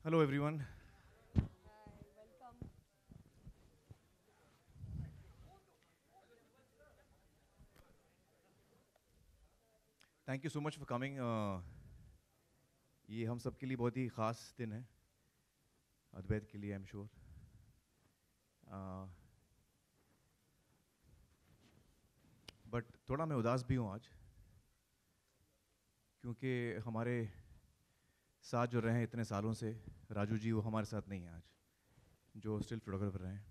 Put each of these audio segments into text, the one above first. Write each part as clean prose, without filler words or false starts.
Hello, everyone. Thank you so much for coming. ये हम सब के लिए बहुत ही ख़ास दिन है, अद्वैत के लिए आई एम श्योर। बट थोड़ा मैं उदास भी हूँ आज, क्योंकि हमारे साथ जो रहे हैं इतने सालों से, राजू जी वो हमारे साथ नहीं हैं आज, जो स्टिल फोटोग्राफर रहे हैं।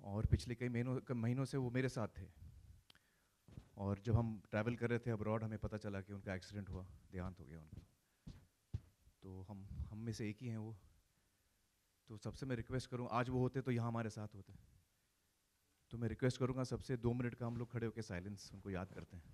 और पिछले कई महीनों से वो मेरे साथ थे। और जब हम ट्रैवल कर रहे थे अब्रॉड, हमें पता चला कि उनका एक्सीडेंट हुआ, देहांत हो गया उनका। तो हम में से एक ही हैं वो। तो सबसे मैं रिक्वेस्ट करूँ, आज वो होते तो यहाँ हमारे साथ होते। तो मैं रिक्वेस्ट करूँगा सबसे 2 मिनट का हम लोग खड़े होकर साइलेंस उनको याद करते हैं।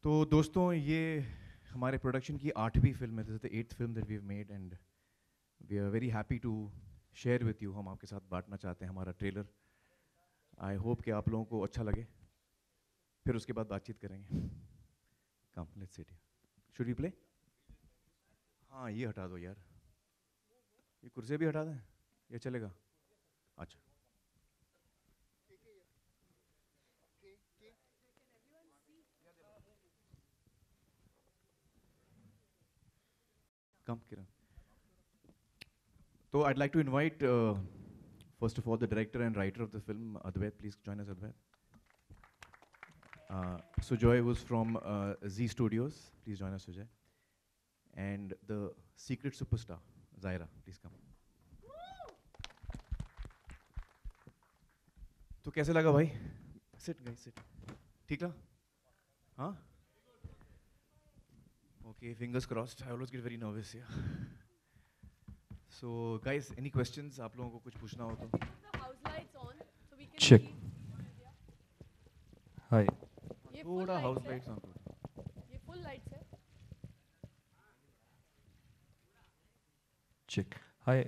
तो दोस्तों, ये हमारे प्रोडक्शन की 8वीं फिल्म है। This is the 8th film that we have made and we are very happy to share with you. हम आपके साथ बांटना चाहते हैं हमारा ट्रेलर। आई होप कि आप लोगों को अच्छा लगे। फिर उसके बाद बातचीत करेंगे। Come let's sit. Should we play? हाँ, ये हटा दो यार, ये कुर्सी भी हटा दें, ये चलेगा? अच्छा, कम किरण। तो I'd like to invite, first of all, the director and writer of the film, Advait. Please join us, Advait. Sujoy, who's from Z Studios. Please join us, Sujay. And the secret superstar, Zaira. Please come. तो कैसे लगा भाई? Sit, guys, sit. ठीक लगा? हाँ? Okay, fingers crossed. I always get very nervous here. So, guys, any questions? आप लोगों को कुछ पूछना हो तो? Check. Hi. थोड़ा हाउस लाइट्स ऑन करो। ये फुल लाइट्स है। Check. Hi.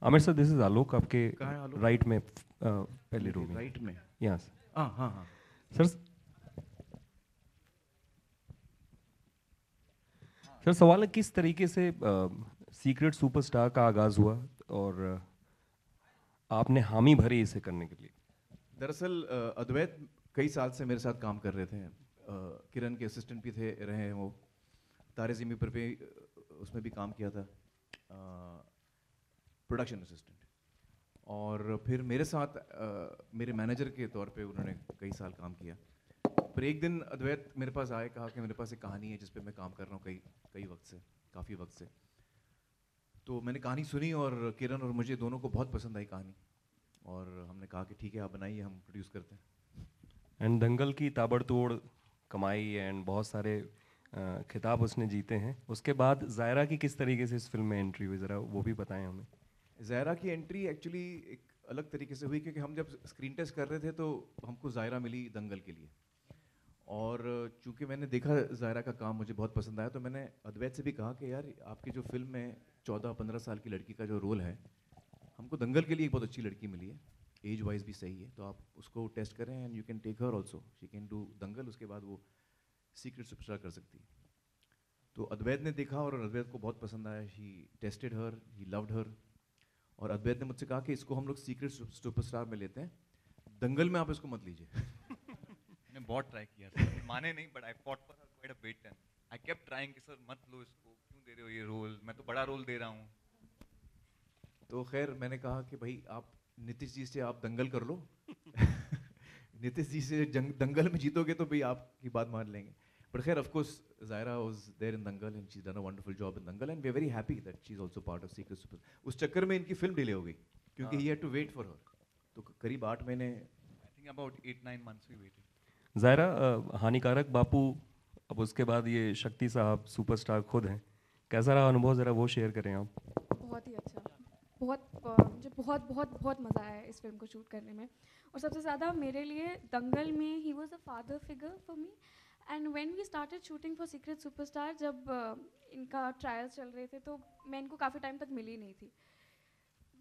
Amir sir, this is Alok. आपके कहाँ है आलोक? राइट में पहले रो में। राइट में? यहाँ से। हाँ हाँ हाँ। सर सवाल है किस तरीके से सीक्रेट सुपरस्टार का आगाज हुआ और आपने हामी भरी इसे करने के लिए? दरअसल अद्वैत कई साल से मेरे साथ काम कर रहे थे। किरण के असिस्टेंट भी थे, रहे हैं वो। तारे ज़मीं पर भी उसमें भी काम किया था, प्रोडक्शन असिस्टेंट। और फिर मेरे साथ मेरे मैनेजर के तौर पे उन्होंने कई साल काम किया। पर एक दिन अद्वैत मेरे पास आए, कहा कि मेरे पास एक कहानी है जिस पे मैं काम कर रहा हूँ कई वक्त से, काफ़ी वक्त से। तो मैंने कहानी सुनी और किरण और मुझे दोनों को बहुत पसंद आई कहानी। और हमने कहा कि ठीक है, आप बनाइए, हम प्रोड्यूस करते हैं। एंड दंगल की ताबड़तोड़ कमाई एंड बहुत सारे खिताब उसने जीते हैं। उसके बाद जायरा की किस तरीके से इस फिल्म में एंट्री हुई, ज़रा वो भी बताएं हमें। ज़ायरा की एंट्री एक्चुअली एक अलग तरीके से हुई, क्योंकि हम जब स्क्रीन टेस्ट कर रहे थे तो हमको ज़ायरा मिली दंगल के लिए। और चूंकि मैंने देखा ज़ायरा का काम, मुझे बहुत पसंद आया, तो मैंने अद्वैत से भी कहा कि यार, आपकी जो फिल्म में 14-15 साल की लड़की का जो रोल है, हमको दंगल के लिए एक बहुत अच्छी लड़की मिली है, एज वाइज भी सही है, तो आप उसको टेस्ट करें and you can take her also, she can do Dangal, उसके बाद वो सीक्रेट सुपरस्टार कर सकती है। तो अद्वैत ने देखा और अद्वैत को बहुत पसंद आया। He tasted her, he loved her. और अद्वैत ने मुझसे कहा कि इसको हम लोग सीक्रेट सुपरस्टार में लेते हैं, दंगल में आप इसको मत लीजिए। मैंने बहुत ट्राई किया था, माने नहीं, but I fought for her quite a bit and I kept trying कि सर मत लो इसको, क्यों दे रहे हो ये रोल, मैं तो बड़ा रोल दे रहा हूँ। तो खैर मैंने कहा कि भाई, आप नीतीश जी से आप दंगल कर लो। नीतीश जी से दंगल में जीतोगे तो भाई आपकी बात मान लेंगे। बट खैर, of course, Zaira was there in Dangal and she's done a wonderful job in Dangal and we're very happy that she's also part of Secret Super. उस चक्कर में इनकी फिल्म डिले हो गई, क्योंकि he had to wait for her. तो करीब 8 महीने, I think about 8-9 months we waited. Zaira, हानिकारक बापू, अब उसके बाद ये शक्ति साहब सुपरस्टार खुद हैं, कैसा रहा अनुभव, ज़रा वो शेयर करें आप। बहुत ही अच्छा। मुझे बहुत बहुत बहुत मज़ा आया इस फिल्म को शूट करने में, और सबसे ज़्यादा मेरे लिए दंगल में ही was a father figure for me. And when we started shooting for Secret Superstar, जब इनका ट्रायल्स चल रहे थे तो मैं इनको काफ़ी टाइम तक मिली नहीं थी।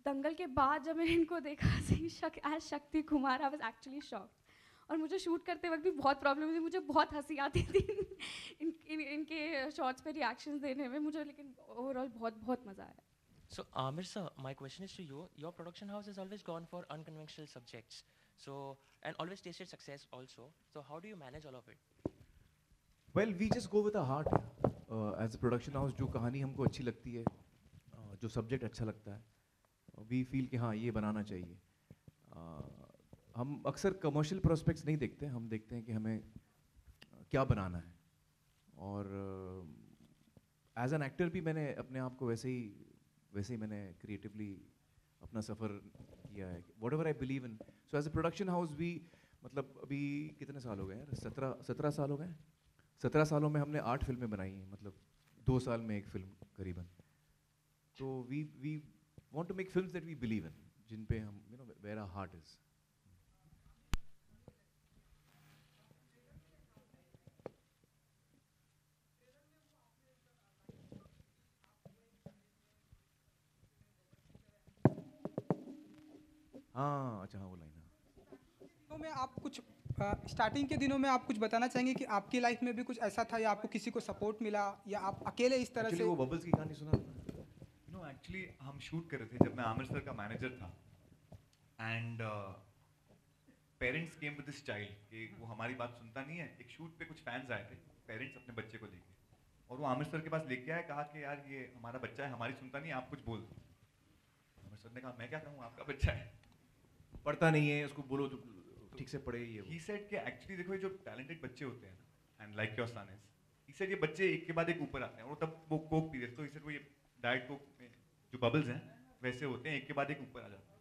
दंगल के बाद जब मैंने इनको देखा as Shakti Kumar, I was actually shocked. और मुझे शूट करते वक्त भी बहुत प्रॉब्लम हुई, मुझे बहुत हंसी आती थी इनके शॉट्स पे रिएक्शंस देने में मुझे, लेकिन ओवरऑल बहुत बहुत मज़ा आया। So, Amir sir, my question is to you. Your production house has always gone for unconventional subjects, so and always tasted success also. So, how do you manage all of it? Well, we just go with our heart. As a production house, जो कहानी हमको अच्छी लगती है, जो subject अच्छा लगता है, we feel कि हाँ ये बनाना चाहिए। हम अक्सर कमर्शियल प्रोस्पेक्ट्स नहीं देखते, हम देखते हैं कि हमें क्या बनाना है। और एज एन एक्टर भी मैंने अपने आप को वैसे ही मैंने क्रिएटिवली अपना सफ़र किया है, whatever I believe in. So as a production house भी, मतलब अभी कितने साल हो गए यार, 17 साल हो गए। 17 सालों में हमने 8 फिल्में बनाई हैं, मतलब 2 साल में एक फिल्म करीबन। तो we want to make films that we believe in, जिन पे हम, you know, where our heart is. हाँ, अच्छा, हाँ, वो लाइन। तो मैं आप कुछ स्टार्टिंग के दिनों में आप कुछ बताना चाहेंगे कि आपकी लाइफ में भी कुछ ऐसा था, या आपको किसी को सपोर्ट मिला, या आप अकेले इस तरह से? वो बबल्स की कहानी सुना? नो, एक्चुअली हम शूट कर रहे थे जब मैं आमिर सर का मैनेजर था, and parents came with this child कि वो हमारी बात सुनता नहीं है। एक शूट पे कुछ फैंस आए थे, पेरेंट्स अपने बच्चे को लेके, और वो आमिर सर के पास लेके आए, कहा कि यार ये हमारा बच्चा है, हमारी सुनता नहीं, आप कुछ बोल दो। आमिर सर ने कहा मैं क्या कहूँ, आपका बच्चा है, पढ़ता नहीं है, उसको बोलो तो ठीक से पढ़े। ये ही सेड कि एक्चुअली देखो ये जो टैलेंटेड बच्चे होते हैं, and like your son is, he said ये बच्चे एक के बाद एक ऊपर आते हैं, और तब वो कोक पी रहे, तो ही सेड वो ये डाइट कोक में जो बबल्स हैं वैसे होते हैं, एक के बाद एक ऊपर आ जाते हैं।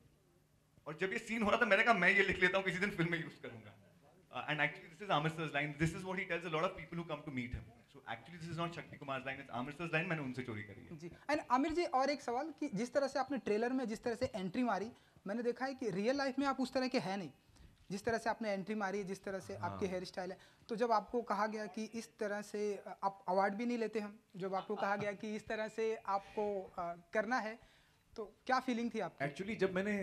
और जब ये सीन हो रहा था मैंने कहा मैं ये लिख लेता हूँ, किसी दिन फिल्म में यूज करूंगा। And actually this is Aamir sir's line, this is what he tells a lot of people who come to meet him. So actually this is not शक्ति कुमार's line, it's Aamir sir's line, मैंने उनसे चोरी करी है। जी। And Aamir जी, और एक सवाल कि जिस तरह से आपने ट्रेलर में जिस तरह से एंट्री मारी, मैंने देखा है कि रियल लाइफ में आप उस तरह के हैं नहीं, जिस तरह से आपने एंट्री मारी, जिस तरह से आपके हेयर स्टाइल है। तो जब आपको कहा गया कि इस तरह से आप अवार्ड भी नहीं लेते हम, जब आपको कहा गया कि इस तरह से आपको करना है, तो क्या फीलिंग थी आपकी? एक्चुअली जब मैंने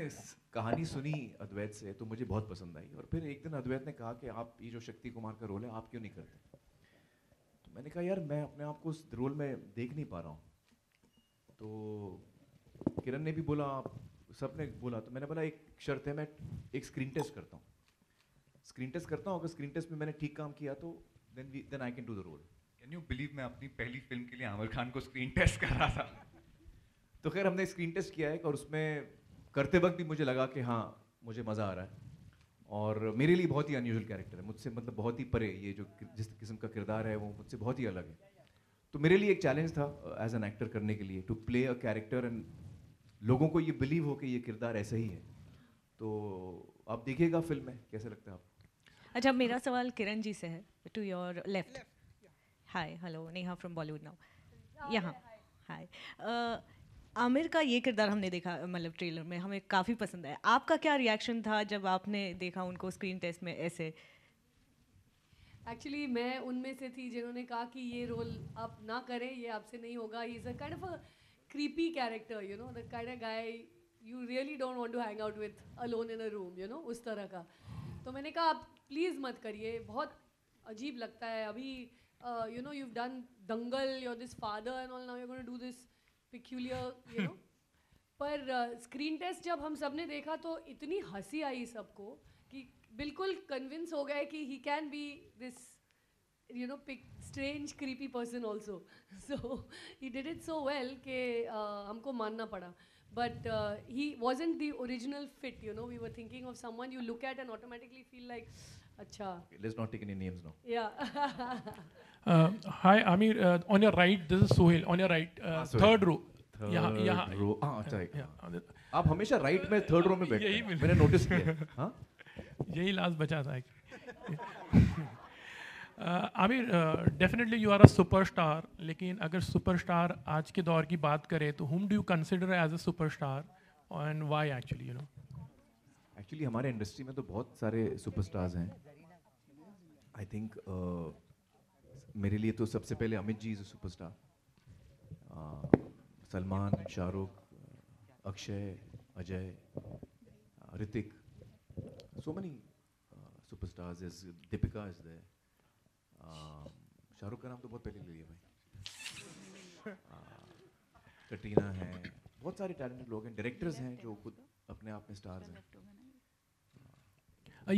कहानी सुनी अद्वैत से तो मुझे बहुत पसंद आई, और फिर एक दिन अद्वैत ने कहा कि आप ये जो शक्ति कुमार का रोल है आप क्यों नहीं करते। तो मैंने कहा यार मैं अपने आप को उस रोल में देख नहीं पा रहा हूँ। तो किरण ने भी बोला, सबने बोला, तो मैंने बोला एक शर्त है, मैं एक स्क्रीन टेस्ट करता हूँ। अगर स्क्रीन टेस्ट में मैंने ठीक काम किया तो then I can do the role. Can you believe मैं अपनी पहली फिल्म के लिए आमिर खान को स्क्रीन टेस्ट कर रहा था। तो खैर हमने स्क्रीन टेस्ट किया है, और उसमें करते वक्त भी मुझे लगा कि हाँ मुझे मज़ा आ रहा है, और मेरे लिए बहुत ही अनयूजुअल कैरेक्टर है, मुझसे मतलब बहुत ही परे, ये जो जिस किस्म का किरदार है वो मुझसे बहुत ही अलग है। तो मेरे लिए एक चैलेंज था एज एन एक्टर करने के लिए, to play a character and लोगों को ये बिलीव हो कि ये किरदार ऐसा ही है। तो आप देखिएगा फिल्म में कैसे लगता है आपको। अच्छा, मेरा सवाल किरण जी से है, to your left. Hi, hello, Neha from Bollywood now. यहाँ हाय। आमिर का ये किरदार हमने देखा, मतलब ट्रेलर में हमें काफ़ी पसंद आया। आपका क्या रिएक्शन था जब आपने देखा उनको स्क्रीन टेस्ट में ऐसे? एक्चुअली मैं उनमें से थी जिन्होंने कहा कि ये रोल आप ना करें, ये आपसे नहीं होगा। He is a kind of a creepy character, you know, the kind of guy you really don't want to hang out with alone in a room, you know, उस तरह का। तो मैंने कहा आप प्लीज़ मत करिए, बहुत अजीब लगता है। अभी you know, you've done Dangal, you're this father and all, now you're going to do this peculiar, you know। पर स्क्रीन टेस्ट जब हम सब ने देखा तो इतनी हंसी आई सबको कि बिल्कुल कन्विंस हो गए कि he can be this, you know, strange creepy person also. So he did it so well कि हमको मानना पड़ा। But he wasn't the original fit, you know. We were thinking of someone you look at and automatically feel like, अच्छा. Okay, let's not take any names now. Yeah. Hi Amir, on your right, this is Sohail. On your right, third row. यहाँ row. अच्छा, आप हमेशा right में third row में बैठते हैं, मैंने नोटिस किया। हाँ, यही लास्ट बचा था। Aamir, definitely you are a superstar, लेकिन अगर सुपरस्टार आज के दौर की बात करें तो whom do you consider as a superstar? and why actually, you know? Actually हमारे इंडस्ट्री में तो बहुत सारे सुपरस्टार्स हैं. आई थिंक मेरे लिए तो सबसे पहले Amit ji is a superstar. Salman, Shahrukh, Akshay, Ajay, Hrithik, so many superstars. There's Deepika is there. Shahrukh का नाम तो बहुत पहले ले लिया भाई. कटरीना है, बहुत सारे टैलेंटेड लोग हैं, डायरेक्टर्स हैं जो खुद अपने आप में स्टार्स हैं.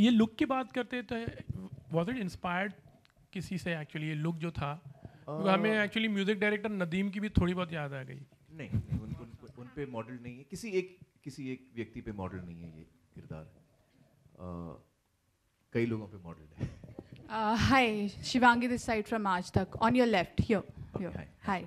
ये लुक की बात करते तो was it inspired किसी से एक्चुअली ये लुक जो था? क्योंकि हमें एक्चुअली म्यूजिक डायरेक्टर नदीम की भी थोड़ी बहुत याद आ गई. नहीं, उन पे मॉडल नहीं है, किसी एक व्यक्ति पे मॉडल नहीं है ये किरदार. कई लोगों पे मॉडल है. Hi, Shivangi this side from आज तक. On your left, here. Hi.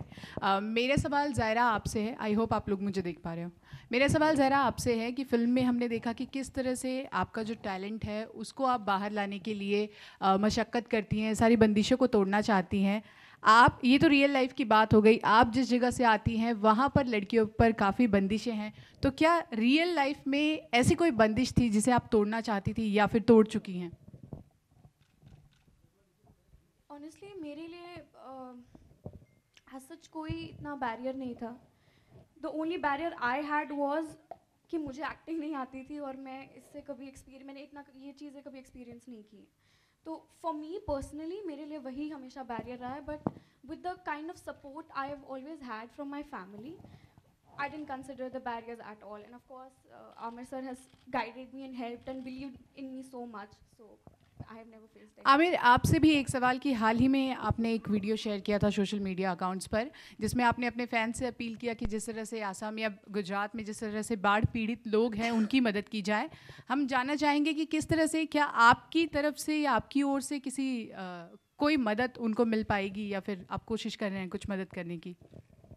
मेरा सवाल ज़ायरा आपसे है. आई होप आप लोग मुझे देख पा रहे हो. मेरा सवाल ज़ायरा आपसे है कि फ़िल्म में हमने देखा कि किस तरह से आपका जो टैलेंट है उसको आप बाहर लाने के लिए मशक्क़त करती हैं, सारी बंदिशों को तोड़ना चाहती हैं. आप, ये तो रियल लाइफ की बात हो गई, आप जिस जगह से आती हैं वहाँ पर लड़कियों पर काफ़ी बंदिशें हैं. तो क्या रियल लाइफ में ऐसी कोई बंदिश थी जिसे आप तोड़ना चाहती थी या फिर तोड़ चुकी हैं? ऑनेस्टली मेरे लिए एज सच कोई इतना बैरियर नहीं था. The only barrier I had was कि मुझे एक्टिंग नहीं आती थी और मैं इससे कभी मैंने इतना ये चीज़ें कभी एक्सपीरियंस नहीं की. तो फॉर मी पर्सनली मेरे लिए वही हमेशा बैरियर रहा है. But with the kind of support I have always had from my family, I didn't consider the barriers at all. And of course, Amir sir has guided me and helped and believed in me so much. So I have never faced that. Aamir, आपसे भी एक सवाल कि हाल ही में आपने एक video share किया था सोशल मीडिया अकाउंट्स पर, जिसमें आपने अपने फैन से अपील किया कि जिस तरह से आसाम या गुजरात में जिस तरह से बाढ़ पीड़ित लोग हैं उनकी मदद की जाए. हम जानना चाहेंगे कि किस तरह से, क्या आपकी तरफ से या आपकी ओर से किसी कोई मदद उनको मिल पाएगी या फिर आप कोशिश कर रहे हैं कुछ मदद करने की?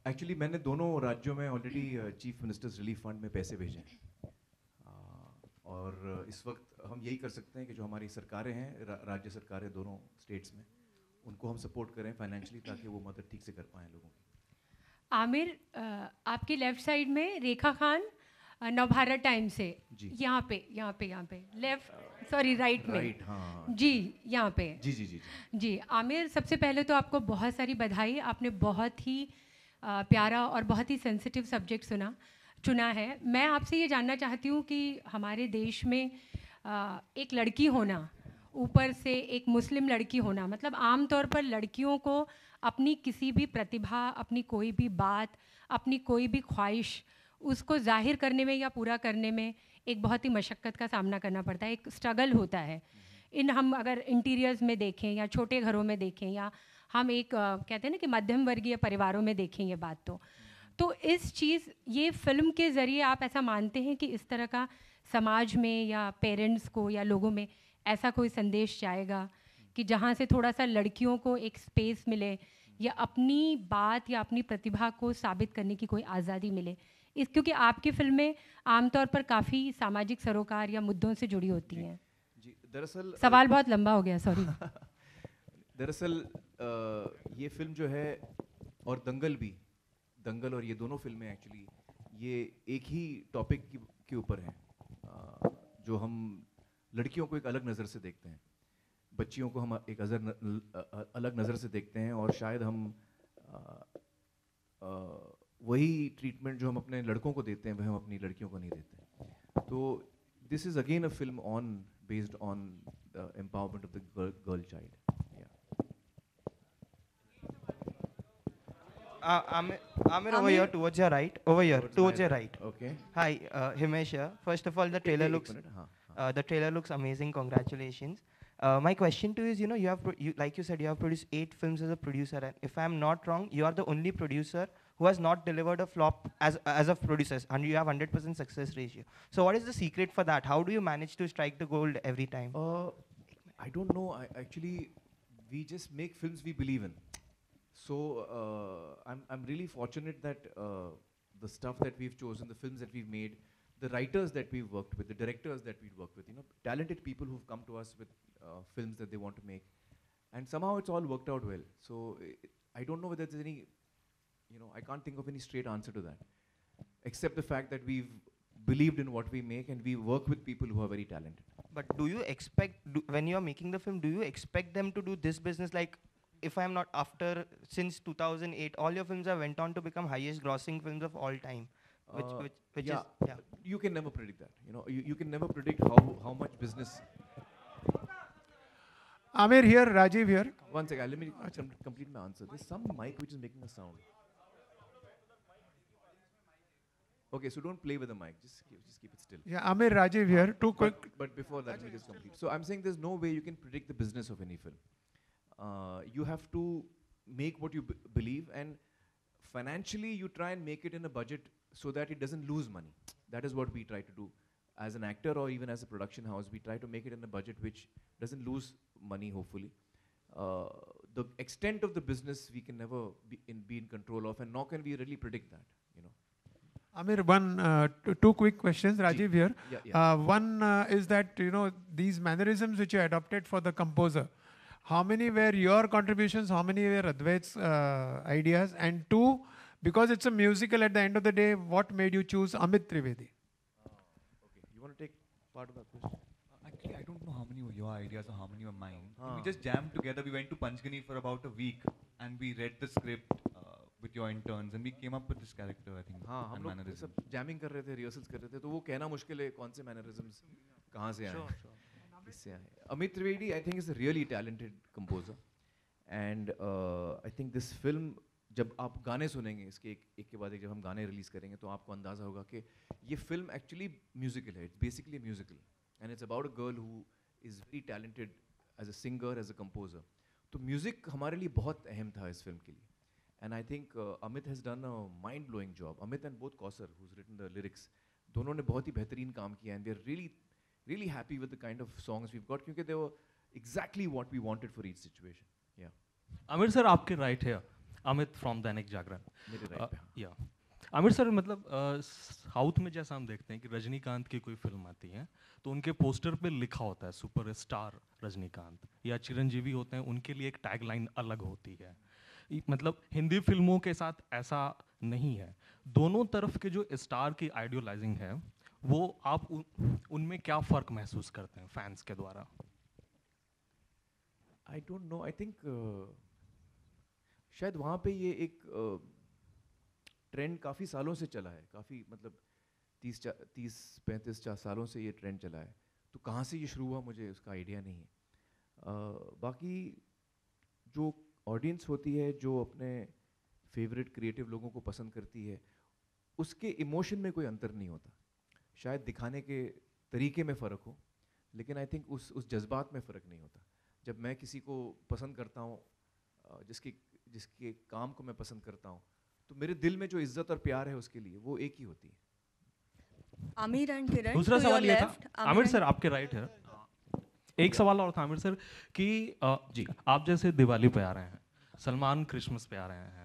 एक्चुअली मैंने दोनों राज्यों में already chief ministers relief fund में पैसे भेजे हैं. और इस वक्त हम यही कर सकते हैं कि जो हमारी सरकारें हैं, राज्य सरकारें दोनों स्टेट्स में, उनको हम सपोर्ट करें फाइनेंशियली ताकि वो मदद ठीक से कर पाएँ लोगों की. आमिर, आपके लेफ़्ट साइड में रेखा खान नवभारत टाइम से, यहाँ पे लेफ्ट, सॉरी राइट में. राइट, हाँ जी, यहाँ पे. जी. आमिर, सबसे पहले तो आपको बहुत सारी बधाई. आपने बहुत ही प्यारा और बहुत ही सेंसिटिव सब्जेक्ट चुना है. मैं आपसे ये जानना चाहती हूँ कि हमारे देश में एक लड़की होना, ऊपर से एक मुस्लिम लड़की होना, मतलब आम तौर पर लड़कियों को अपनी किसी भी प्रतिभा, अपनी कोई भी बात, अपनी कोई भी ख्वाहिश, उसको जाहिर करने में या पूरा करने में एक बहुत ही मशक्क़त का सामना करना पड़ता है, एक स्ट्रगल होता है. हम अगर इंटीरियर्स में देखें या छोटे घरों में देखें या हम एक कहते हैं ना कि मध्यम वर्गीय परिवारों में देखें ये बात, तो इस चीज़, ये फिल्म के ज़रिए आप ऐसा मानते हैं कि इस तरह का समाज में या पेरेंट्स को या लोगों में ऐसा कोई संदेश जाएगा कि जहाँ से थोड़ा सा लड़कियों को एक स्पेस मिले या अपनी बात या अपनी प्रतिभा को साबित करने की कोई आज़ादी मिले? क्योंकि आपकी फिल्में आमतौर पर काफ़ी सामाजिक सरोकार या मुद्दों से जुड़ी होती हैं. जी, दरअसल सवाल बहुत लंबा हो गया, सॉरी. दरअसल ये फिल्म जो है और दंगल और ये दोनों फिल्में एक्चुअली ये एक ही टॉपिक के ऊपर हैं, जो हम लड़कियों को एक अलग नज़र से देखते हैं, बच्चियों को हम एक अलग नज़र से देखते हैं, और शायद हम वही ट्रीटमेंट जो हम अपने लड़कों को देते हैं वह हम अपनी लड़कियों को नहीं देते. तो this is again a film based on the empowerment of the girl child. Amir, over here towards your right. Over here towards your right. Okay. Hi, Himesh here. First of all, the trailer looks amazing. Congratulations. My question to you is, you have like you said, you have produced 8 films as a producer, and if I'm not wrong, you are the only producer who has not delivered a flop as a producer, and you have 100% success ratio. So what is the secret for that? How do you manage to strike the gold every time? I don't know. Actually, we just make films we believe in. So I'm really fortunate that the stuff that we've chosen, the films that we've made, the writers that we've worked with, the directors that we've worked with, talented people who've come to us with films that they want to make, and somehow it's all worked out well. So I don't know whether there's any, I can't think of any straight answer to that, except the fact that we've believed in what we make, and we work with people who are very talented. But do you expect, when you are making the film, do you expect them to do this business? Like, if I'm not, after, since 2008, all your films have went on to become highest grossing films of all time. Which Yeah, is, yeah. you can never predict that. You know, you can never predict how much business. Amir here, Rajiv here. One second, let me complete my answer. There's some mic which is making a sound. Okay, so don't play with the mic. Just keep it still. Yeah, Amir, Rajiv here. Two quick. But before that, let me just complete. So I'm saying there's no way you can predict the business of any film. You have to make what you believe, and financially you try and make it in a budget so that it doesn't lose money. That is what we try to do. As an actor or even as a production house, we try to make it in a budget which doesn't lose money, hopefully. The extent of the business we can never be in control of, and nor can we really predict that, you know. Amir, two quick questions. Rajiv here. Yeah. One is that, you know, these mannerisms which you adopted for the composer, how many were your contributions, how many were Advait's ideas? And two, because it's a musical at the end of the day, what made you choose Amit Trivedi? Okay, you want to take part of that question? Actually, I don't know how many were your ideas or how many were mine. We just jammed together. We went to Panchgani for about a week, and we read the script with your interns, and we came up with this character, I think. हाँ, हम लोग सब jamming कर रहे थे, rehearsals कर रहे थे, तो वो कहना मुश्किल है कौन से mannerisms कहाँ से आए, किससे आए. Amit Trivedi, I think, is a really talented composer, and I think this film, जब आप गाने सुनेंगे इसके एक के बाद एक जब हम गाने रिलीज करेंगे तो आपको अंदाज़ा होगा कि ये फिल्म एक्चुअली म्यूजिकल है. It's basically musical, and it's about a girl who is very talented as a singer, as a composer. तो म्यूज़िक हमारे लिए बहुत अहम था इस फिल्म के लिए. And I think Amit has done a mind-blowing job. Amit and both Kausar, who's written the lyrics, दोनों ने बहुत ही बेहतरीन काम किया, and we are really happy with the kind of songs we've got, क्योंकि they were exactly what we wanted for each situation. Yeah. Aamir sir आपके right है, Amit from Dainik Jagran. मेरे राइट पे. या आमिर सर, मतलब साउथ में जैसा हम देखते हैं कि रजनीकांत की कोई फिल्म आती है तो उनके पोस्टर पे लिखा होता है सुपर स्टार रजनीकांत, या चिरंजीवी होते हैं उनके लिए एक टैगलाइन अलग होती है. मतलब हिंदी फिल्मों के साथ ऐसा नहीं है. दोनों तरफ के जो स्टार की आइडियोलाइजिंग है, वो आप उनमें क्या फ़र्क महसूस करते हैं फैंस के द्वारा? I don't know. I think शायद वहाँ पे ये एक ट्रेंड काफ़ी सालों से चला है, काफ़ी मतलब 30-35 सालों से ये ट्रेंड चला है. तो कहाँ से ये शुरू हुआ मुझे उसका आइडिया नहीं है. बाकी जो ऑडियंस होती है, जो अपने फेवरेट क्रिएटिव लोगों को पसंद करती है, उसके इमोशन में कोई अंतर नहीं होता. शायद दिखाने के तरीके में फ़र्क हो, लेकिन आई थिंक उस जज्बात में फ़र्क नहीं होता. जब मैं किसी को पसंद करता हूँ, जिसके काम को मैं पसंद करता हूँ, तो मेरे दिल में जो इज्जत और प्यार है उसके लिए, वो एक ही होती है. आमिर एंड किरण, दूसरा सवाल ये था, आमिर सर आपके राइट है. एक सवाल और था आमिर सर कि जी आप जैसे दिवाली पे आ रहे हैं, सलमान क्रिसमस पे आ रहे हैं,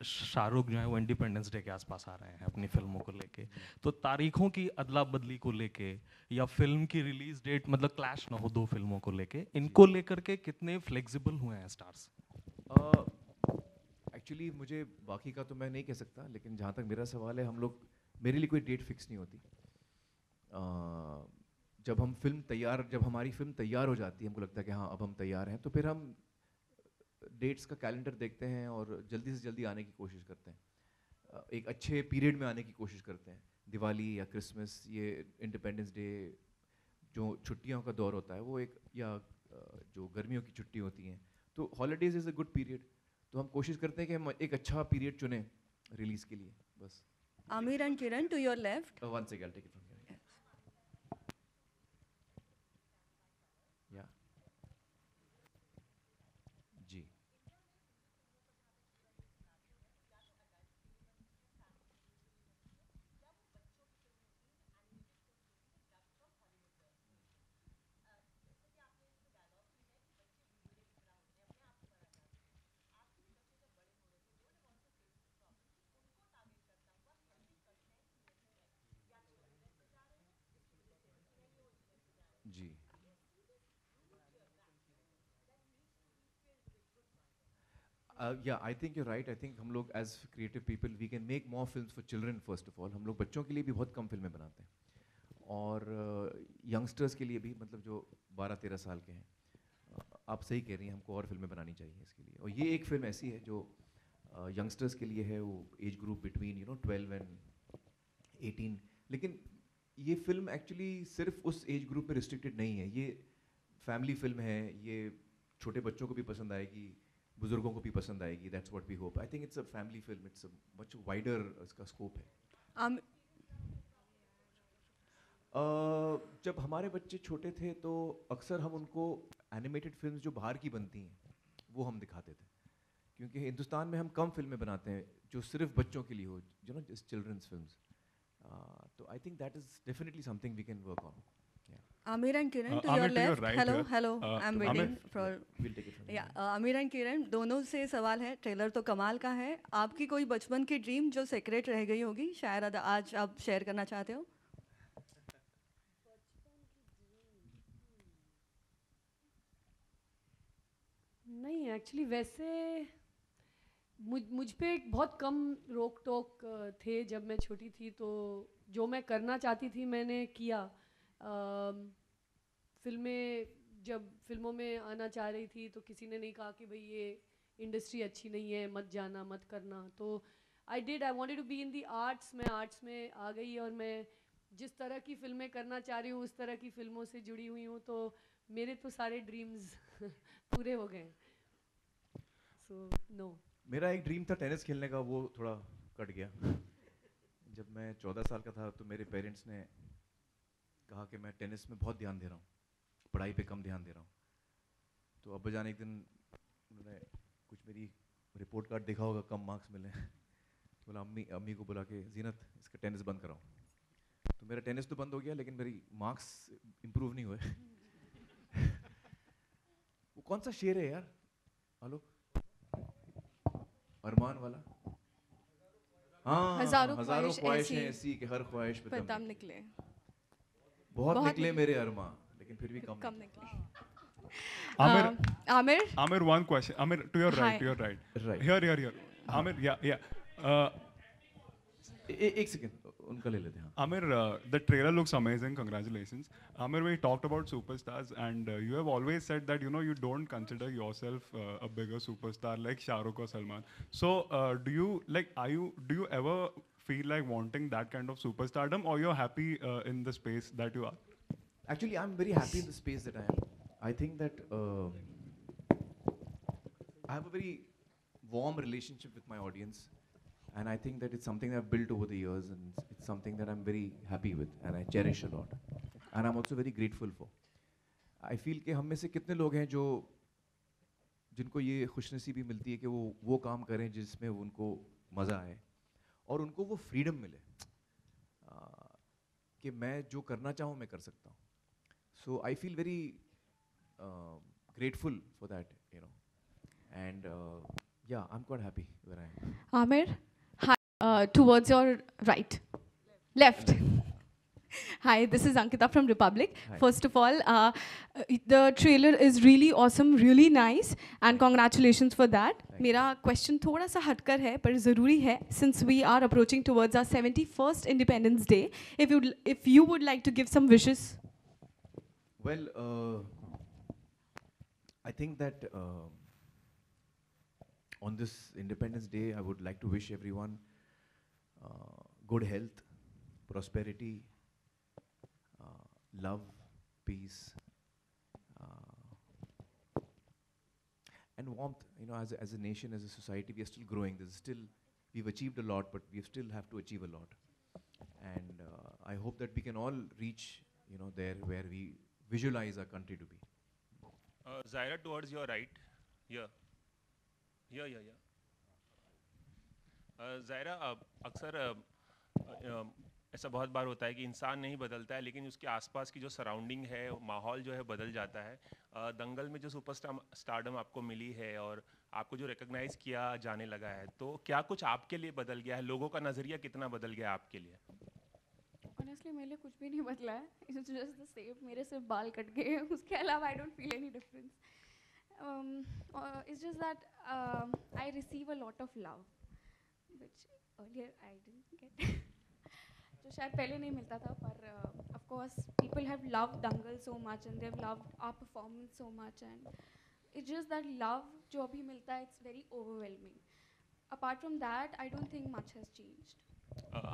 शाहरुख जो है वो इंडिपेंडेंस डे के आसपास आ रहे हैं अपनी फिल्मों को लेके, तो तारीखों की अदला बदली को लेके या फिल्म की रिलीज डेट मतलब क्लैश ना हो दो फिल्मों को लेके, इनको लेकर के कितने फ्लेक्सिबल हुए हैं स्टार्स? एक्चुअली मुझे बाकी का तो मैं नहीं कह सकता, लेकिन जहाँ तक मेरा सवाल है, हम लोग, मेरे लिए कोई डेट फिक्स नहीं होती. जब हमारी फिल्म तैयार हो जाती है, हमको लगता है कि हाँ अब हम तैयार हैं, तो फिर हम डेट्स का कैलेंडर देखते हैं और जल्दी से जल्दी आने की कोशिश करते हैं. एक अच्छे पीरियड में आने की कोशिश करते हैं. दिवाली या क्रिसमस, ये इंडिपेंडेंस डे, जो छुट्टियों का दौर होता है वो एक, या जो गर्मियों की छुट्टी होती हैं, तो holidays is a good period. तो हम कोशिश करते हैं कि हम एक अच्छा पीरियड चुनें रिलीज़ के लिए, बस. Aamir and Kiran, to your left. One second, I take it from here. या जी. जी. Yeah, I think you're right. I think हम लोग as creative people we can make more films for children first of all. हम लोग बच्चों के लिए भी बहुत कम फिल्में बनाते हैं और यंगस्टर्स के लिए भी, मतलब जो 12-13 साल के हैं. आप सही कह रही हैं, हमको और फिल्में बनानी चाहिए इसके लिए. और ये एक फिल्म ऐसी है जो यंगस्टर्स के लिए है, वो एज ग्रुप बिटवीन 12 एंड 18. लेकिन ये फिल्म एक्चुअली सिर्फ उस एज ग्रुप में रिस्ट्रिक्टेड नहीं है. ये फैमिली फिल्म है, ये छोटे बच्चों को भी पसंद आएगी, बुजुर्गों को भी पसंद आएगी. That's what we hope. I think it's a family film, it's a much wider इसका स्कोप है. जब हमारे बच्चे छोटे थे तो अक्सर हम उनको एनिमेटेड फिल्म्स जो बाहर की बनती हैं वो हम दिखाते थे, क्योंकि हिंदुस्तान में हम कम फिल्में बनाते हैं जो सिर्फ बच्चों के लिए हो, जस्ट चिल्ड्रंस फिल्म्स. तो I think that is definitely something we can work on. Amir and Kiran, to Amir, your to left. your right Hello, here. hello. I'm waiting for. We'll take it from Yeah, Amir and Kiran, दोनों से सवाल है. Trailer तो कमाल का है. आपकी कोई बचपन की ड्रीम जो सीक्रेट रह गई होगी, शायद आज आप शेयर करना चाहते हो? नहीं, एक्चुअली वैसे मुझ पे एक बहुत कम रोक टोक थे जब मैं छोटी थी. तो जो मैं करना चाहती थी मैंने किया. जब फिल्मों में आना चाह रही थी तो किसी ने नहीं कहा कि भाई ये इंडस्ट्री अच्छी नहीं है, मत जाना, मत करना. तो I wanted to be in the arts. मैं आर्ट्स में आ गई और मैं जिस तरह की फिल्में करना चाह रही हूँ उस तरह की फिल्मों से जुड़ी हुई हूँ. तो मेरे तो सारे ड्रीम्स पूरे हो गए. So no. मेरा एक ड्रीम था टेनिस खेलने का, वो थोड़ा कट गया. जब मैं 14 साल का था तो मेरे पेरेंट्स ने कहा कि मैं टेनिस में बहुत ध्यान दे रहा हूँ, पढ़ाई पे कम ध्यान दे रहा हूँ. तो अब्बा जान एक दिन उन्होंने कुछ मेरी रिपोर्ट कार्ड देखा होगा, कम मार्क्स मिले. बोला अम्मी को बुला के, जीनत इसका टेनिस बंद कराओ. तो मेरा टेनिस तो बंद हो गया लेकिन मेरी मार्क्स इम्प्रूव नहीं हुए. वो कौन सा शेर है यार, हेलो, अरमान वाला? हाँ, हजारों ख्वाहिशें ऐसी कि हर ख्वाहिश पे दम निकले. बहुत निकले मेरे अरमा, लेकिन फिर भी कम निकले. Amir, one question. Amir, to your right, to your right. Right. Here. Amir, yeah. एक सेकंड उनका ले लेते हैं. Amir, the trailer looks amazing. Congratulations. Amir, we talked about superstars, and you have always said that you don't consider yourself a bigger superstar like Shah Rukh or Salman. So, do you ever feel like wanting that kind of superstardom, or you're happy in the space that you are? Actually, I'm very happy in the space that I am. I think that I have a very warm relationship with my audience. And I think that it's something I've built over the years, and it's something that I'm very happy with, and I cherish a lot. And I'm also very grateful for. I feel कि हम में से कितने लोग हैं जो जिनको ये खुशनसीबी मिलती है कि वो काम करें जिसमें उनको मज़ा आए और उनको वो फ्रीडम मिले कि मैं जो करना चाहूँ मैं कर सकता हूँ. So I feel very grateful for that, and yeah, I'm quite happy where I am. Amir, hi, towards your right, left. Hi, this is Ankita from Republic. Hi. First of all, the trailer is really awesome, really nice, and congratulations for that. मेरा question थोड़ा सा हटकर है पर ज़रूरी है, since we are approaching towards our 71st Independence Day. If you would like to give some wishes. Well, I think that on this Independence Day, I would like to wish everyone good health, prosperity, love, peace, and warmth. As a nation, as a society, we are still growing. We've achieved a lot, but we still have to achieve a lot. And I hope that we can all reach, there where we visualize our country to be. Zaira, towards your right, here. Zaira, अक्सर ऐसा बहुत बार होता है कि इंसान नहीं बदलता है लेकिन उसके आसपास की जो सराउंडिंग है, माहौल जो है बदल जाता है. दंगल में जो सुपरस्टारडम आपको मिली है और आपको जो रिकॉग्नाइज किया जाने लगा है, तो क्या कुछ आपके लिए बदल गया है? लोगों का नज़रिया कितना बदल गया आपके लिए? Honestly, मेरे लिए कुछ भी नहीं बदला है. It's just the same. मेरे सिर्फ बाल कट गए हैं, उसके अलावा I don't feel any difference. It's just that I receive a lot of love, which earlier I didn't get. जो शायद पहले नहीं मिलता था, पर of course people have loved Dangal so much and they've loved our performance so much, and it's just that love जो अभी मिलता है, it's very overwhelming. Apart from that, I don't think much has changed.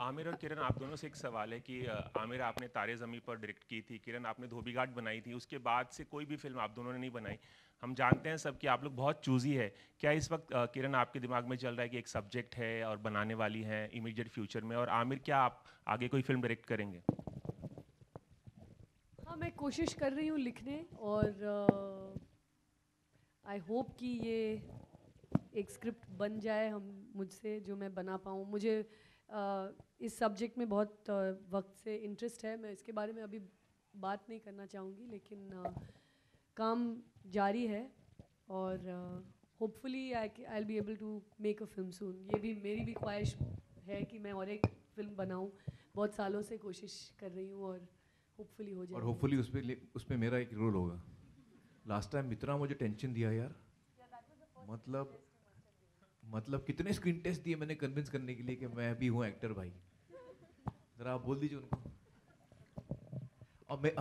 Aamir और किरण, आप दोनों से एक सवाल है कि आमिर आपने तारे ज़मीं पर डायरेक्ट की थी, किरण आपने धोबी घाट बनाई थी, उसके बाद से कोई भी फिल्म आप दोनों ने नहीं बनाई। हम जानते हैं सब कि आप लोग बहुत चूजी है। क्या इस वक्त किरण आपके दिमाग में चल रहा है कि एक सब्जेक्ट है और बनाने वाली है इमीडिएट फ्यूचर में, और आमिर क्या आप आगे कोई फिल्म डायरेक्ट करेंगे? हाँ, मैं कोशिश कर रही हूँ लिखने, और आई होप कि ये एक स्क्रिप्ट बन जाए मुझसे, जो मैं बना पाऊँ। मुझे इस सब्जेक्ट में बहुत वक्त से इंटरेस्ट है। मैं इसके बारे में अभी बात नहीं करना चाहूँगी, लेकिन काम जारी है, और hopefully I will be able to make a film soon. ये भी मेरी भी ख्वाहिश है कि मैं और एक फिल्म बनाऊँ। बहुत सालों से कोशिश कर रही हूँ, और होपफुली हो जाए। और होपफुली उसमें मेरा एक रोल होगा। लास्ट टाइम इतना मुझे टेंशन दिया यार, मतलब कितने स्क्रीन टेस्ट दिए मैंने कन्विंस करने के लिए कि मैं भी हूँ एक्टर भाई। ज़रा आप बोल दीजिए उनको। और मैं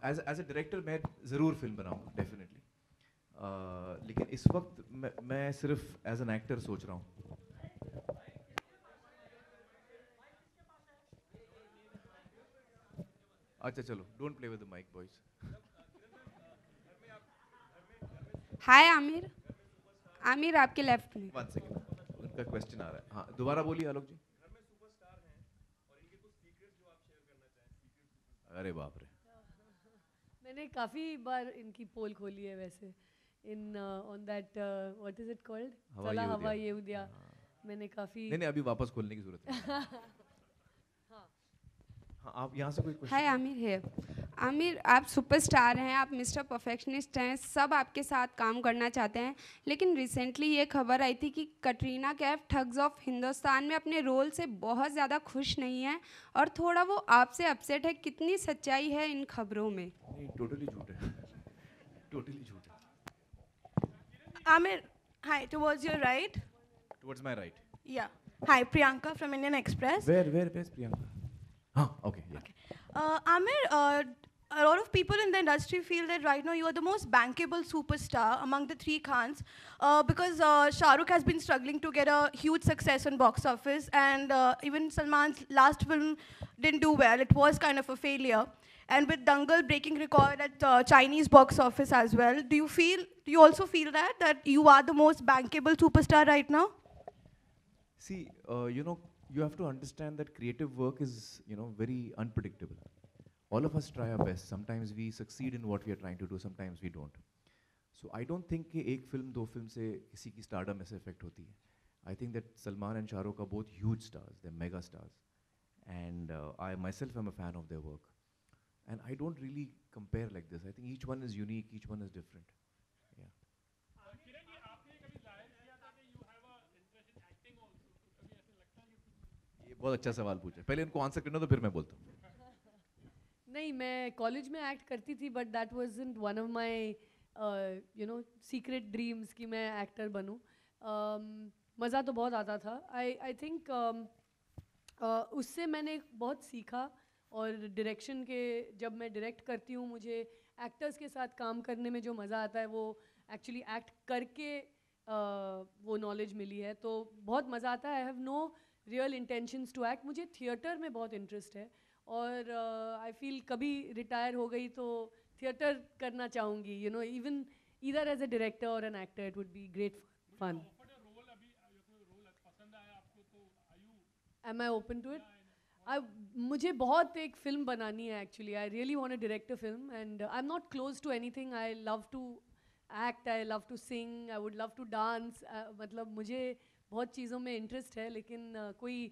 एज ए डायरेक्टर मैं ज़रूर फिल्म बनाऊँगा डेफिनेटली, लेकिन इस वक्त मैं सिर्फ एज एन एक्टर सोच रहा हूँ। अच्छा चलो, don't play with the mic boys. Hi Aamir, Aamir आपके लेफ्ट में। 1 सेकंड, उनका क्वेश्चन आ रहा है। हाँ, दोबारा बोलिए आलोक जी। अरे बाप रे, मैंने काफ़ी बार इनकी पोल खोली है वैसे, in on that what is it called, चला हवा ये उदिया। मैंने काफ़ी नहीं अभी वापस खोलने की जरूरत है। हाँ, आप यहाँ से कोई क्वेश्चन? हाय आमिर है। आमिर, आप सुपरस्टार हैं, आप मिस्टर परफेक्शनिस्ट हैं, सब आपके साथ काम करना चाहते हैं, लेकिन रिसेंटली ये खबर आई थी कि कटरीना कैफ ठग्स ऑफ हिंदुस्तान में अपने रोल से बहुत ज़्यादा खुश नहीं है और थोड़ा वो आपसे अपसेट है। कितनी सच्चाई है इन खबरों में? नहीं, टोटली झूठ है, टोटली झूठ है। Amir, hi, towards your right. Towards my right. Yeah. Hi, Priyanka from Indian Express. Where's Priyanka? Okay, yeah. Okay. Amir, a lot of people in the industry feel that right now you are the most bankable superstar among the three Khans, because Shah Rukh has been struggling to get a huge success on box office, and even Salman's last film didn't do well. It was kind of a failure. And with Dangal breaking record at Chinese box office as well, do you also feel that you are the most bankable superstar right now? See, you have to understand that creative work is, very unpredictable. All of us try our best. Sometimes we succeed in what we are trying to do, sometimes we don't. So I don't think कि एक film दो film से किसी की stardom ऐसे affect होती है. I think that Salman and Shah Rukh are both huge stars. They're mega stars. And I myself am a fan of their work. And I don't really compare like this. I think each one is unique, each one is different. Yeah. ये बहुत अच्छा सवाल पूछा। पहले इनको answer करना तो फिर मैं बोलता हूँ। नहीं, मैं कॉलेज में एक्ट करती थी, but that wasn't one of my secret dreams कि मैं एक्टर बनूं। मज़ा तो बहुत आता था। आई थिंक उससे मैंने बहुत सीखा, और डायरेक्शन के जब मैं डायरेक्ट करती हूँ मुझे एक्टर्स के साथ काम करने में जो मज़ा आता है वो एक्चुअली एक्ट करके वो नॉलेज मिली है, तो बहुत मज़ा आता है। I have no real intentions to act. मुझे थिएटर में बहुत इंटरेस्ट है, और आई फील कभी रिटायर हो गई तो थिएटर करना चाहूँगी, even either as a director or an actor, it would be great fun. Am I open to it? मुझे बहुत एक फिल्म बनानी है actually. I really want to direct a film, and I am not close to anything. I love to act, I love to sing, I would love to dance. मतलब मुझे बहुत चीज़ों में इंटरेस्ट है, लेकिन कोई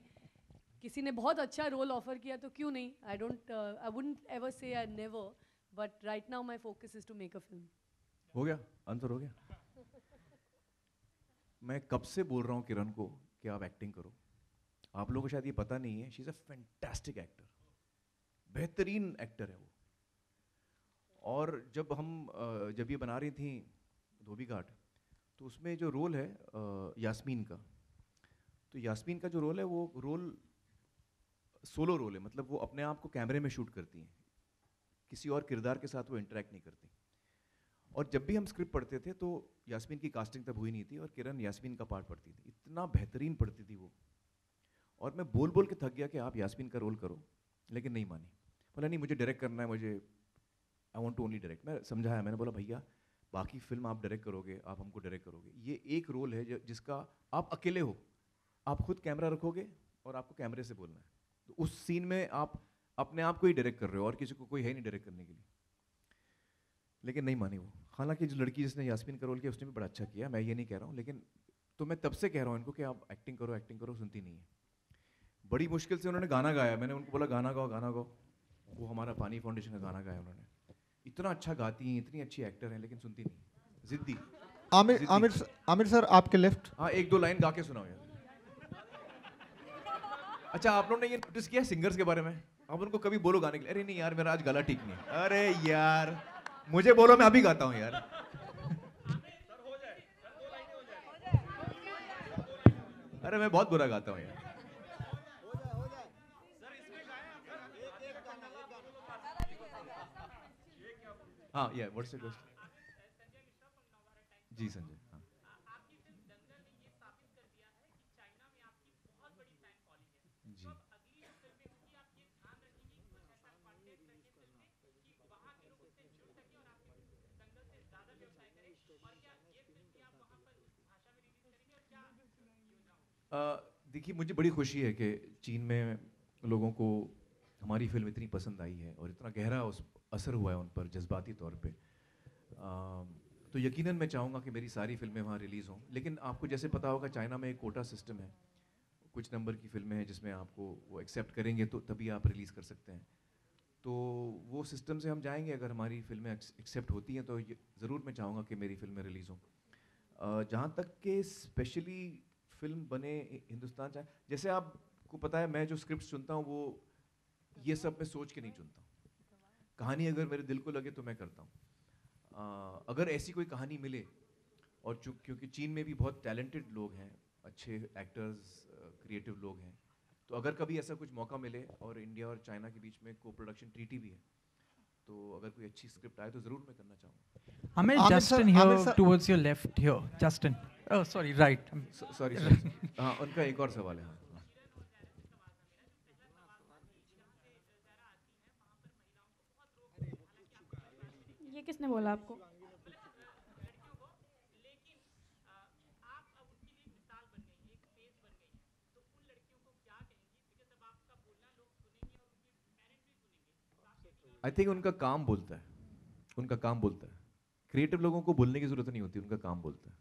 किसी ने बहुत अच्छा रोल ऑफर किया तो क्यों नहीं। आई wouldn't ever say I never, but right now my focus is to make a film. हो गया, आंसर हो गया। मैं कब से बोल रहा हूँ किरण को कि आप एक्टिंग करो। आप लोगों को शायद ये पता नहीं है, she is a fantastic actor, बेहतरीन एक्टर है वो। और जब ये बना रही थी धोबी घाट, तो उसमें जो रोल है यास्मीन का, तो यास्मीन का जो रोल है वो रोल सोलो रोल है, मतलब वो अपने आप को कैमरे में शूट करती हैं, किसी और किरदार के साथ वो इंटरेक्ट नहीं करती। और जब भी हम स्क्रिप्ट पढ़ते थे तो यास्मीन की कास्टिंग तब हुई नहीं थी और किरण यास्मीन का पार्ट पढ़ती थी, इतना बेहतरीन पढ़ती थी वो, और मैं बोल बोल के थक गया कि आप यास्मीन का रोल करो, लेकिन नहीं मानी। बोला नहीं मुझे डायरेक्ट करना है, मुझे I want to only direct. मैं समझाया, मैंने बोला भैया बाकी फिल्म आप डायरेक्ट करोगे, आप हमको डायरेक्ट करोगे, ये एक रोल है जिसका आप अकेले हो, आप खुद कैमरा रखोगे और आपको कैमरे से बोलना है, तो उस सीन में आप अपने आप को ही डायरेक्ट कर रहे हो और किसी को कोई है नहीं डायरेक्ट करने के लिए। लेकिन नहीं मानी वो। हालांकि जो लड़की जिसने यास्मीन का रोल किया उसने भी बड़ा अच्छा किया, मैं ये नहीं कह रहा हूँ, लेकिन तो मैं तब से कह रहा हूँ इनको कि आप एक्टिंग करो, सुनती नहीं है। बड़ी मुश्किल से उन्होंने गाना गाया, मैंने उनको बोला गाना गाओ, वो हमारा पानी फाउंडेशन का गाना गाया उन्होंने। इतना अच्छा गाती हैं, इतनी अच्छी एक्टर हैं, लेकिन सुनती नहीं, जिद्दी। आमिर सर आपके लेफ्ट। हाँ, एक दो लाइन गा के सुनाओ यार। अच्छा, आप लोगों ने ये नोटिस किया सिंगर्स के बारे में? आप उनको कभी बोलो गाने के लिए, अरे नहीं यार मेरा आज गला ठीक नहीं है, अरे यार मुझे बोलो मैं अभी गाता हूँ यार। अरे मैं बहुत बुरा गाता हूँ यार। हाँ या व्हाट्स योर क्वेश्चन? जी संजय, हाँ। जी देखिए मुझे बड़ी खुशी है कि चीन में लोगों को हमारी फिल्म इतनी पसंद आई है और इतना गहरा उस असर हुआ है उन पर जज्बाती तौर पे। तो यकीनन मैं चाहूँगा कि मेरी सारी फिल्में वहाँ रिलीज़ हों, लेकिन आपको जैसे पता होगा चाइना में एक कोटा सिस्टम है, कुछ नंबर की फिल्में हैं जिसमें आपको वो एक्सेप्ट करेंगे तो तभी आप रिलीज़ कर सकते हैं। तो वो सिस्टम से हम जाएंगे, अगर हमारी फिल्में एक्सेप्ट होती हैं तो ज़रूर मैं चाहूँगा कि मेरी फिल्में रिलीज़ हों। जहाँ तक कि स्पेशली फिल्म बने हिंदुस्तान चाहे, जैसे आपको पता है मैं जो स्क्रिप्ट चुनता हूँ वो ये सब मैं सोच के नहीं चुनता हूँ, कहानी अगर मेरे दिल को लगे तो मैं करता हूँ। अगर ऐसी कोई कहानी मिले, और क्योंकि चीन में भी बहुत टैलेंटेड लोग हैं, अच्छे एक्टर्स, क्रिएटिव लोग हैं, तो अगर कभी ऐसा कुछ मौका मिले और इंडिया और चाइना के बीच में को प्रोडक्शन ट्रीटी भी है, तो अगर कोई अच्छी स्क्रिप्ट आए तो ज़रूर मैं करना चाहूँगा। Amir, Justin here towards your left here. Justin. Oh, sorry, right. Sorry. हाँ, उनका एक और सवाल है। हाँ। ये किसने बोला आपको? आई थिंक उनका काम बोलता है, उनका काम बोलता है। क्रिएटिव लोगों को बोलने की जरूरत नहीं होती, उनका काम बोलता है।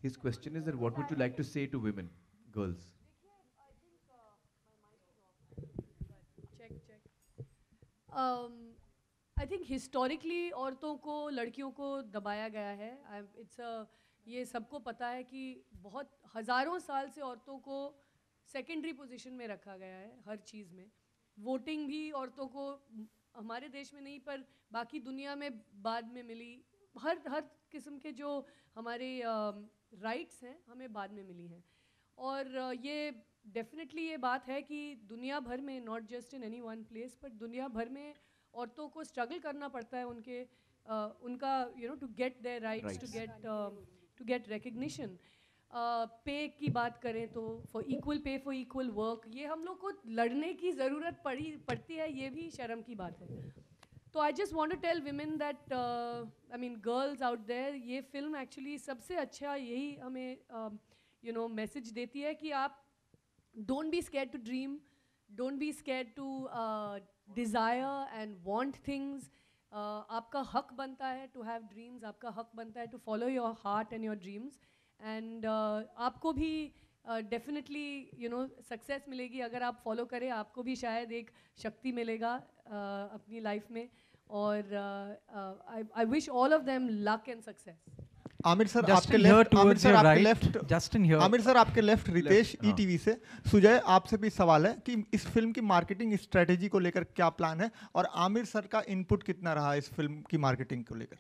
His question is that what would you like to say to women, girls? I think historically औरतों को, लड़कियों को दबाया गया है। ये सबको पता है कि बहुत हज़ारों साल से औरतों को सेकेंडरी पोजीशन में रखा गया है हर चीज़ में। वोटिंग भी औरतों को हमारे देश में नहीं पर बाकी दुनिया में बाद में मिली। हर किस्म के जो हमारे राइट्स हैं हमें बाद में मिली हैं। और ये डेफिनेटली ये बात है कि दुनिया भर में, not just in any one place, but दुनिया भर में औरतों को स्ट्रगल करना पड़ता है उनका to get their rights, to get recognition. Pay की बात करें तो for equal pay for equal work, ये हम लोग को लड़ने की ज़रूरत पड़ती है, ये भी शर्म की बात है। तो I just want to tell women that, I mean girls out there, ये फिल्म एक्चुअली सबसे अच्छा यही हमें मैसेज देती है कि आप don't be scared to dream, don't be scared to desire and want things. आपका हक बनता है टू हैव ड्रीम्स, आपका हक बनता है to follow your heart and your dreams. And आपको भी डेफिनेटली सक्सेस मिलेगी अगर आप फॉलो करें, आपको भी शायद एक शक्ति मिलेगा अपनी लाइफ में। और I wish all of them luck and success. Aamir sir Justin आपके here left, Aamir towards sir your आपके right. Left, Justin here. Aamir sir आपके लेफ्ट रितेश हाँ। ईटीवी से। सुजय आपसे भी सवाल है कि इस फिल्म की मार्केटिंग स्ट्रेटेजी को लेकर क्या प्लान है और आमिर सर का इनपुट कितना रहा इस फिल्म की मार्केटिंग को लेकर?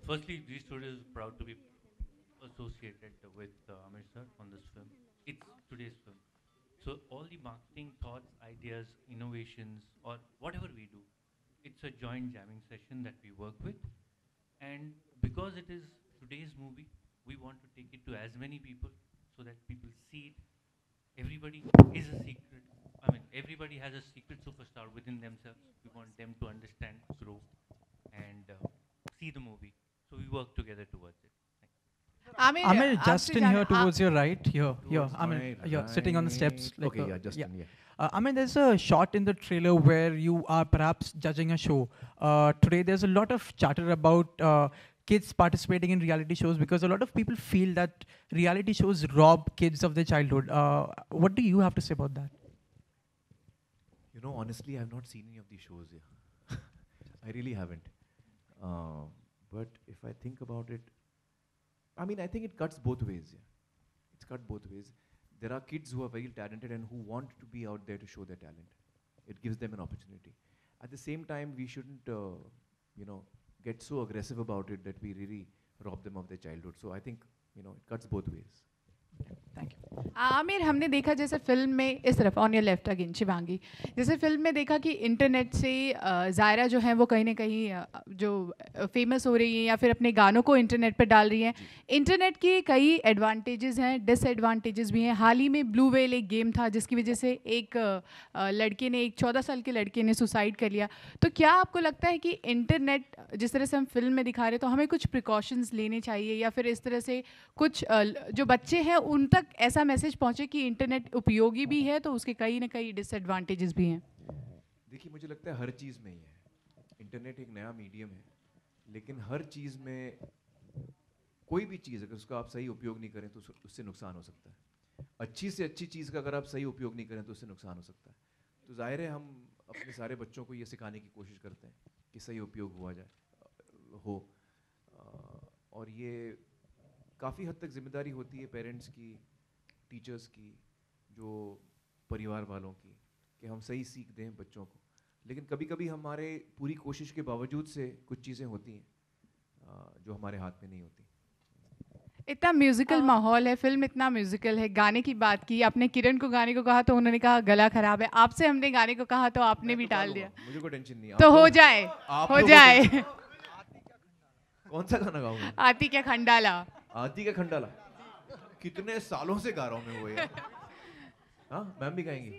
Firstly, G Studio is proud to be associated with Amir sir on this film. It's today's film. So all the marketing thoughts, ideas, innovations, or whatever we do, it's a joint jamming session that we work with. And because it is today's movie, we want to take it to as many people so that people see it. Everybody is a secret. I mean, everybody has a secret superstar within themselves. We want them to understand, grow, and see the movie. So we work together towards it. Amir, Justin here towards your right. Here. Amir, you're sitting on the steps. Like Okay, yeah, Justin, yeah. Amir, there's a shot in the trailer where you are perhaps judging a show. Today, there's a lot of chatter about kids participating in reality shows because a lot of people feel that reality shows rob kids of their childhood. What do you have to say about that? You know, honestly, I've not seen any of these shows here. I really haven't. But if I think about it, I mean, I think it cuts both ways. Yeah, it's cut both ways. There are kids who are very talented and who want to be out there to show their talent. It gives them an opportunity. At the same time, we shouldn't, get so aggressive about it that we really rob them of their childhood. So I think, it cuts both ways. Thank you. Aamir, हमने देखा जैसे film में इस तरफ on your left again Shivangi, जैसे film में देखा कि इंटरनेट से ज़ायरा जो है वो कहीं ना कहीं जो फेमस हो रही है या फिर अपने गानों को इंटरनेट पर डाल रही हैं। इंटरनेट के कई एडवांटेजेस हैं, डिसएडवांटेजेस भी हैं। हाल ही में ब्लू व्हेल एक गेम था जिसकी वजह से एक लड़के ने, एक 14 साल के लड़के ने सुसाइड कर लिया। तो क्या आपको लगता है कि इंटरनेट जिस तरह से हम फिल्म में दिखा रहे तो हमें कुछ प्रिकॉशंस लेने चाहिए या फिर इस तरह से कुछ जो बच्चे हैं उन तक ऐसा मैसेज पहुंचे कि इंटरनेट उपयोगी भी है तो उसके कई ना कई डिसएडवांटेजेस भी हैं? देखिए, मुझे लगता है हर चीज़ में ही है। इंटरनेट एक नया मीडियम है, लेकिन हर चीज़ में कोई भी चीज़ अगर उसका आप सही उपयोग नहीं करें तो उससे नुकसान हो सकता है। अच्छी से अच्छी चीज़ का अगर आप सही उपयोग नहीं करें तो उससे नुकसान हो सकता है। तो जाहिर है हम अपने सारे बच्चों को ये सिखाने की कोशिश करते हैं कि सही उपयोग हो। और ये काफ़ी हद तक जिम्मेदारी होती है पेरेंट्स की, टीचर्स की, जो परिवार वालों की, कि हम सही सीख दें बच्चों को। लेकिन कभी कभी हमारे पूरी कोशिश के बावजूद से कुछ चीज़ें होती हैं जो हमारे हाथ में नहीं होती। इतना म्यूजिकल माहौल है, फिल्म इतना म्यूजिकल है। गाने की बात की आपने, किरण को गाने को कहा तो उन्होंने कहा गला खराब है। आपसे हमने गाने को कहा तो आपने भी टाल दिया। मुझे कोई टेंशन नहीं है। तो हो जाए, हो जाए। कौन सा गाना गाऊंगा? आती क्या खंडाला। आती का खंडाला कितने सालों से गा रहा हूँ मैं वो यार। हाँ, मैम भी गाएंगी।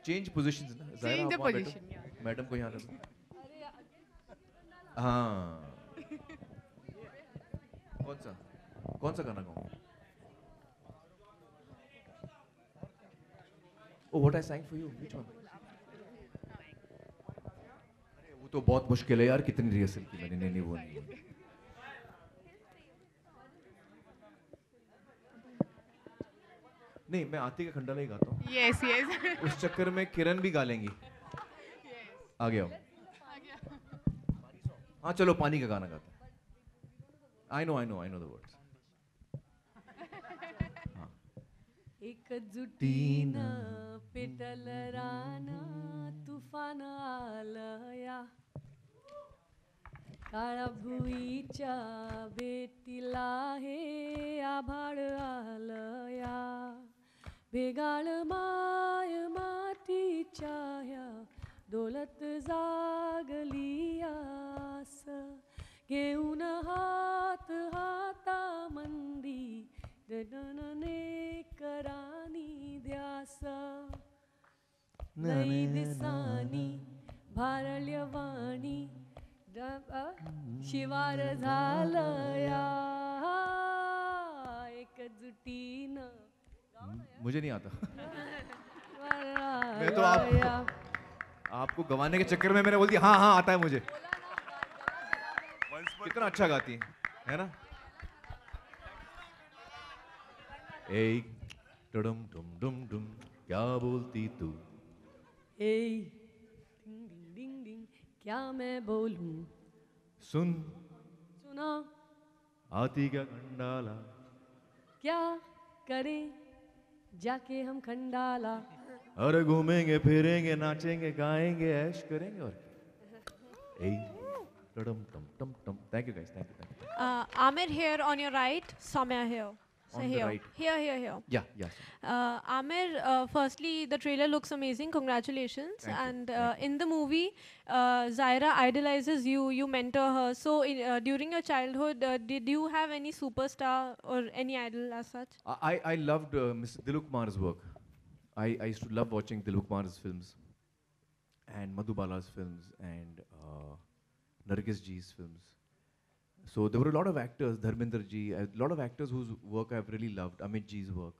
चेंज पोजीशंस ना, चेंज द पोजीशन। मैडम को यहाँ रखो। हाँ, कौन सा गाना गाऊँ? Oh, what I sang for you? Which one? अरे वो तो बहुत मुश्किल है यार, कितनी रिहर्सल की मैंने। नहीं वो नहीं। नहीं, मैं आती का खंडाला ही गाता हूँ। Yes yes. उस चक्कर में किरण भी गा लेंगी। आ गया। हाँ चलो, पानी का गाना गाते हैं। I know the words. एकजुटीनं पेटल रान तुफान आलया, काळा भुईच्या बेटीला हे आभाळ आलया, भेगाळ माय मातीच्या ह्या डोलत जागली आस, घेऊन हात हाता मंदी जनने करानी ध्यास, नई दिसानी भारल्यवाणी शिवार झालया, एकजुटीनं। मुझे नहीं आता। मैं तो आपको गवाने के चक्कर में मैंने बोल दिया हाँ आता है मुझे। कितना अच्छा गाती है ना? ए डुम डुम डुम डुम, क्या बोलती तू? ए डिंग डिंग डिंग क्या मैं बोलूं सुन सुना आती क्या खंडाला क्या करें जाके हम खंडाला अरे घूमेंगे फिरेंगे नाचेंगे गाएंगे ऐश करेंगे और ए टम टम टम टम thank you guys thank you Amir here on your right, Soumya here. So On the here. right. Here. yeah Amir, firstly, the trailer looks amazing. Congratulations. Thank you. And in the movie, Zaira idolizes you. You mentor her. So during your childhood, did you have any superstar or any idol as such? I loved Mr. Diluk Kumar's work. I used to love watching Diluk Kumar's films and Madhubala's films and Nargis ji's films. So there were a lot of actors, Dharminder ji, a lot of actors whose work I've really loved. Amit ji's work,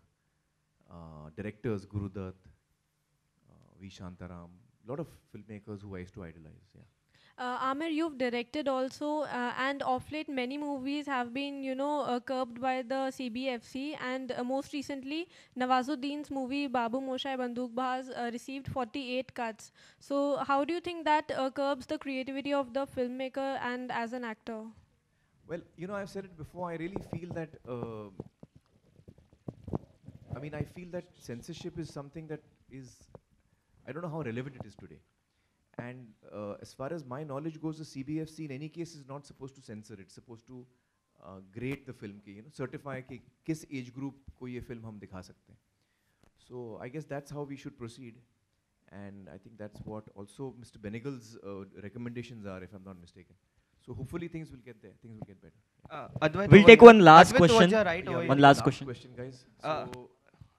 directors Guru Dutt, V. Shantaram, a lot of filmmakers who I used to idolize. Yeah. Amir, you've directed also, and of late many movies have been, curbed by the CBFC, and most recently Nawazuddin's movie Babu Moshai Bandukbaz received 48 cuts. So how do you think that curbs the creativity of the filmmaker and as an actor? Well, I've said it before. I really feel that. I feel that censorship is something that is. I don't know how relevant it is today. And as far as my knowledge goes, the CBFC in any case is not supposed to censor. It's supposed to grade the film, certify कि किस age group को ये film हम दिखा सकते हैं. So I guess that's how we should proceed. And I think that's what also Mr. Benegal's recommendations are, if I'm not mistaken. So hopefully things will get there. Things will get better. Advait, we'll take one last question. Right one last question. Guys. So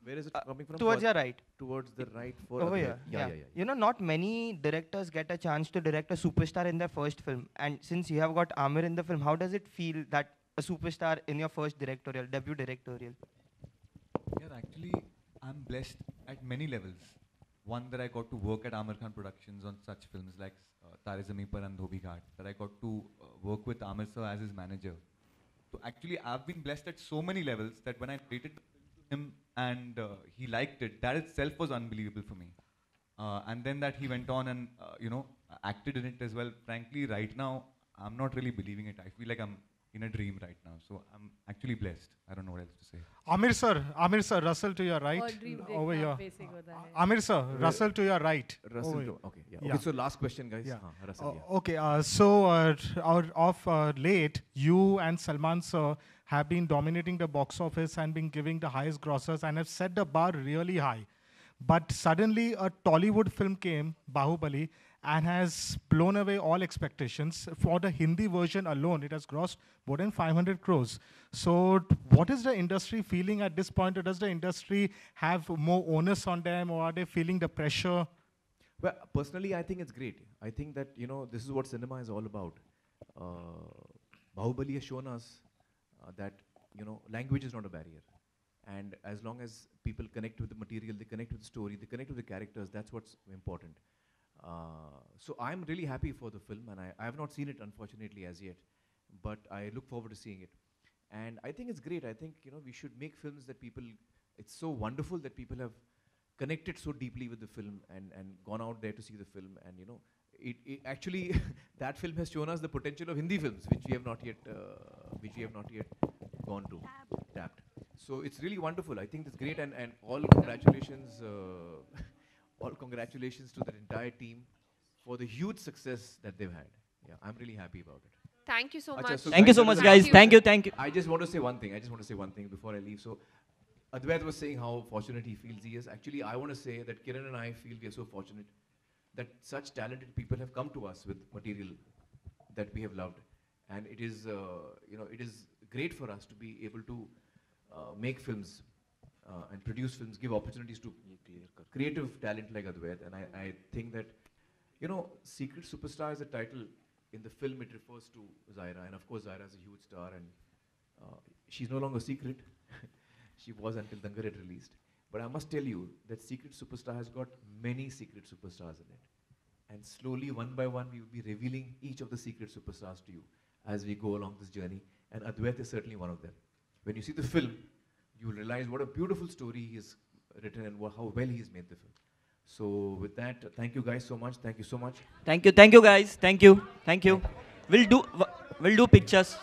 where is it coming from? Towards your right. Towards the right. For over here. Yeah. Not many directors get a chance to direct a superstar in their first film. And since you have got Amir in the film, how does it feel that a superstar in your first debut directorial? Yeah, actually, I'm blessed at many levels. One, that I got to work at Amir Khan Productions on such films like Tare Zameen Par and Dhobi Ghat. That I got to work with Amir sir as his manager. So actually, I've been blessed at so many levels that when I created the film to him and he liked it, that itself was unbelievable for me. And then that he went on and acted in it as well. Frankly, right now, I'm not really believing it. I feel like I'm in a dream right now. So I'm actually blessed. I don't know what else to say. Amir sir, Russell to your right. Over here. Amir sir, Russell to your right. Russell, okay. Yeah. Okay, so last question, guys. Yeah. Russell, okay, so of late, you and Salman sir have been dominating the box office and been giving the highest grossers and have set the bar really high. But suddenly a Tollywood film came, Bahubali, and has blown away all expectations. For the Hindi version alone, it has grossed more than 500 crores. So what is the industry feeling at this point? Or does the industry have more onus on them, or are they feeling the pressure? Well, personally, I think it's great. I think that, this is what cinema is all about. Bahubali has shown us that, language is not a barrier. And as long as people connect with the material, they connect with the story, they connect with the characters, that's what's important. So I'm really happy for the film, and I have not seen it, unfortunately, as yet. But I look forward to seeing it. And I think it's great. I think, we should make films that people, it's so wonderful that people have connected so deeply with the film and gone out there to see the film. And, it actually, that film has shown us the potential of Hindi films, which we have not yet gone to, tapped. So it's really wonderful. I think it's great, and all congratulations, all congratulations to the entire team for the huge success that they've had. Yeah, I'm really happy about it. Thank you so much. So thank you so much, guys. Thank you. I just want to say one thing before I leave. So Advait was saying how fortunate he feels he is. Actually, I want to say that Kiran and I feel we are so fortunate that such talented people have come to us with material that we have loved. And it is, it is great for us to be able to make films and produce films, give opportunities to creative talent like Advait. And I think that, Secret Superstar is a title. In the film, it refers to Zaira. And of course, Zaira is a huge star. And she's no longer secret. She was until Dangal had released. But I must tell you that Secret Superstar has got many secret superstars in it. And slowly, one by one, we will be revealing each of the secret superstars to you as we go along this journey. And Advait is certainly one of them. When you see the film, you will realize what a beautiful story he has written and how well he's made the film. So with that, thank you guys so much. Thank you so much. Thank you guys. Thank you. We'll do pictures.